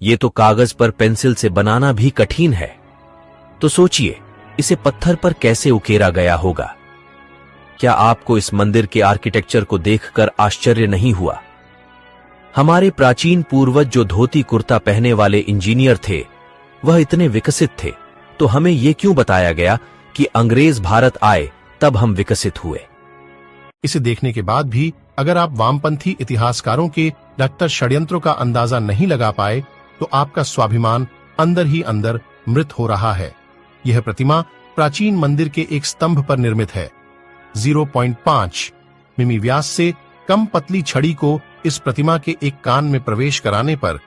ये तो कागज पर पेंसिल से बनाना भी कठिन है, तो सोचिए इसे पत्थर पर कैसे उकेरा गया होगा। क्या आपको इस मंदिर के आर्किटेक्चर को देखकर आश्चर्य नहीं हुआ? हमारे प्राचीन पूर्वज जो धोती कुर्ता पहने वाले इंजीनियर थे, वह इतने विकसित थे, तो हमें यह क्यों बताया गया कि अंग्रेज भारत आए तब हम विकसित हुए? इसे देखने के बाद भी अगर आप वामपंथी इतिहासकारों के डॉक्टर षड्यंत्रों का अंदाजा नहीं लगा पाए, तो आपका स्वाभिमान अंदर ही अंदर मृत हो रहा है। यह प्रतिमा प्राचीन मंदिर के एक स्तंभ पर निर्मित है। 0.5 मिमी व्यास से कम पतली छड़ी को इस प्रतिमा के एक कान में प्रवेश कराने पर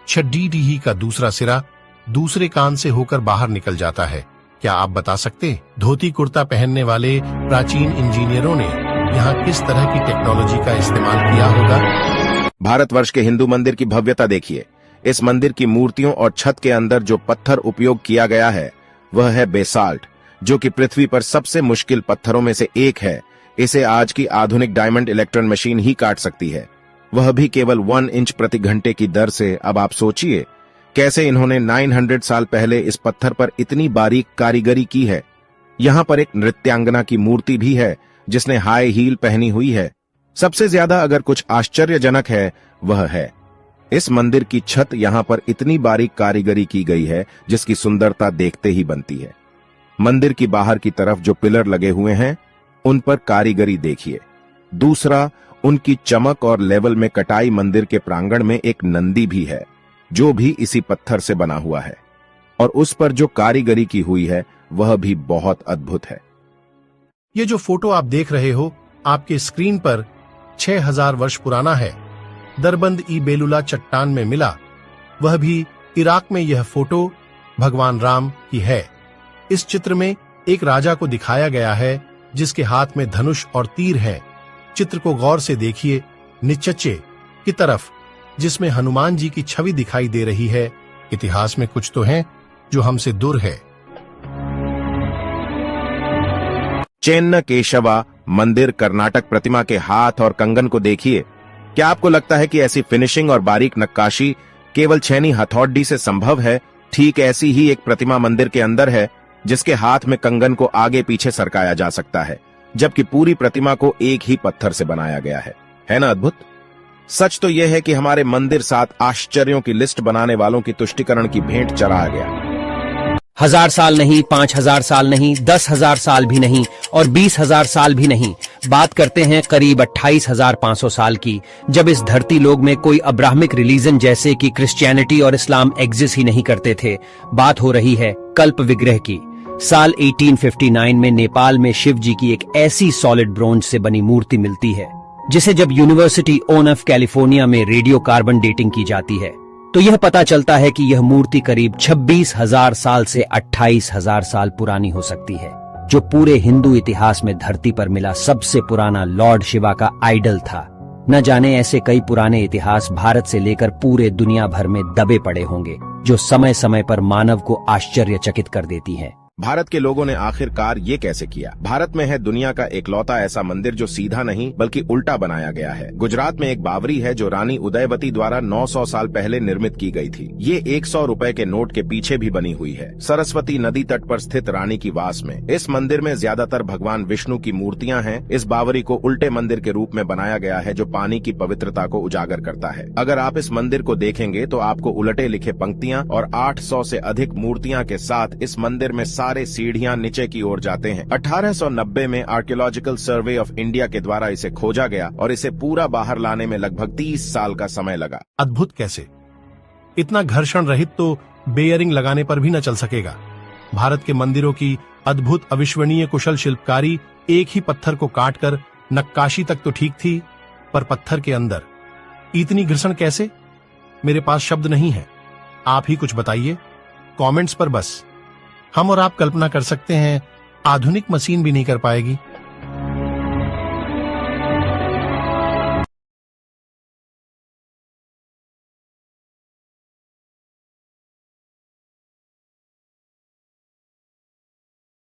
छड़ी का दूसरा सिरा दूसरे कान से होकर बाहर निकल जाता है। क्या आप बता सकते धोती कुर्ता पहनने वाले प्राचीन इंजीनियरों ने यहाँ किस तरह की टेक्नोलॉजी का इस्तेमाल किया होगा? भारतवर्ष के हिंदू मंदिर की भव्यता देखिए। इस मंदिर की मूर्तियों और छत के अंदर जो पत्थर उपयोग किया गया है वह है बेसाल्ट, जो कि पृथ्वी पर सबसे मुश्किल पत्थरों में से एक है। इसे आज की आधुनिक डायमंड इलेक्ट्रॉन मशीन ही काट सकती है, वह भी केवल 1 इंच प्रति घंटे की दर से। अब आप सोचिए कैसे इन्होंने 900 साल पहले इस पत्थर पर इतनी बारीक कारीगरी की है। यहाँ पर एक नृत्यांगना की मूर्ति भी है जिसने हाई हील पहनी हुई है। सबसे ज्यादा अगर कुछ आश्चर्यजनक है वह है इस मंदिर की छत। यहाँ पर इतनी बारीक कारीगरी की गई है जिसकी सुंदरता देखते ही बनती है। मंदिर की बाहर की तरफ जो पिलर लगे हुए हैं उन पर कारीगरी देखिए। दूसरा, उनकी चमक और लेवल में कटाई। मंदिर के प्रांगण में एक नंदी भी है जो भी इसी पत्थर से बना हुआ है, और उस पर जो कारीगरी की हुई है वह भी बहुत अद्भुत है। ये जो फोटो आप देख रहे हो आपके स्क्रीन पर 6000 वर्ष पुराना है। दरबंद ई बेलुला चट्टान में मिला। वह भी इराक में। यह फोटो भगवान राम की है। इस चित्र में एक राजा को दिखाया गया है जिसके हाथ में धनुष और तीर है। चित्र को गौर से देखिए नीचे की तरफ, जिसमें हनुमान जी की छवि दिखाई दे रही है। इतिहास में कुछ तो है जो हमसे दूर है। चेन्न केशवा मंदिर कर्नाटक प्रतिमा के हाथ और कंगन को देखिए। क्या आपको लगता है कि ऐसी फिनिशिंग और बारीक नक्काशी केवल छेनी हथौड़ी से संभव है? ठीक ऐसी ही एक प्रतिमा मंदिर के अंदर है जिसके हाथ में कंगन को आगे पीछे सरकाया जा सकता है, जबकि पूरी प्रतिमा को एक ही पत्थर से बनाया गया है ना अद्भुत? सच तो यह है कि हमारे मंदिर 7 आश्चर्यों की लिस्ट बनाने वालों की तुष्टिकरण की भेंट चढ़ा गया। 1000 साल नहीं, 5000 साल नहीं, 10,000 साल भी नहीं और 20,000 साल भी नहीं। बात करते हैं करीब 28,500 साल की, जब इस धरती लोक में कोई अब्राहमिक रिलीजन जैसे कि क्रिश्चियनिटी और इस्लाम एग्जिस्ट ही नहीं करते थे। बात हो रही है कल्प विग्रह की। साल 1859 में नेपाल में शिव जी की एक ऐसी सॉलिड ब्रोंज से बनी मूर्ति मिलती है जिसे जब यूनिवर्सिटी ऑफ कैलिफोर्निया में रेडियो कार्बन डेटिंग की जाती है तो यह पता चलता है कि यह मूर्ति करीब 26,000 साल से 28,000 साल पुरानी हो सकती है, जो पूरे हिंदू इतिहास में धरती पर मिला सबसे पुराना लॉर्ड शिवा का आइडल था। न जाने ऐसे कई पुराने इतिहास भारत से लेकर पूरे दुनिया भर में दबे पड़े होंगे जो समय समय पर मानव को आश्चर्यचकित कर देती हैं। भारत के लोगों ने आखिरकार ये कैसे किया? भारत में है दुनिया का एकलौता ऐसा मंदिर जो सीधा नहीं बल्कि उल्टा बनाया गया है। गुजरात में एक बावरी है जो रानी उदयवती द्वारा 900 साल पहले निर्मित की गई थी। ये 100 रुपए के नोट के पीछे भी बनी हुई है, सरस्वती नदी तट पर स्थित रानी की वास में। इस मंदिर में ज्यादातर भगवान विष्णु की मूर्तियां हैं। इस बावरी को उल्टे मंदिर के रूप में बनाया गया है जो पानी की पवित्रता को उजागर करता है। अगर आप इस मंदिर को देखेंगे तो आपको उलटे लिखे पंक्तियां और 800 से अधिक मूर्तियां के साथ इस मंदिर में सारे सीढ़ियां नीचे की ओर जाते हैं। 1890 में आर्कियोलॉजिकल सर्वे ऑफ इंडिया के द्वारा इसे खोजा गया और इसे पूरा बाहर लाने में लगभग 30 साल का समय लगा। अद्भुत कैसे? इतना घर्षण रहित तो बेयरिंग लगाने पर भी न चल सकेगा। भारत के मंदिरों की अद्भुत अविश्वनीय कुशल शिल्पकारी एक ही पत्थर को काटकर नक्काशी तक तो ठीक थी, पर पत्थर के अंदर इतनी घर्षण कैसे? मेरे पास शब्द नहीं है। आप ही कुछ बताइए कमेंट्स पर। बस हम और आप कल्पना कर सकते हैं, आधुनिक मशीन भी नहीं कर पाएगी।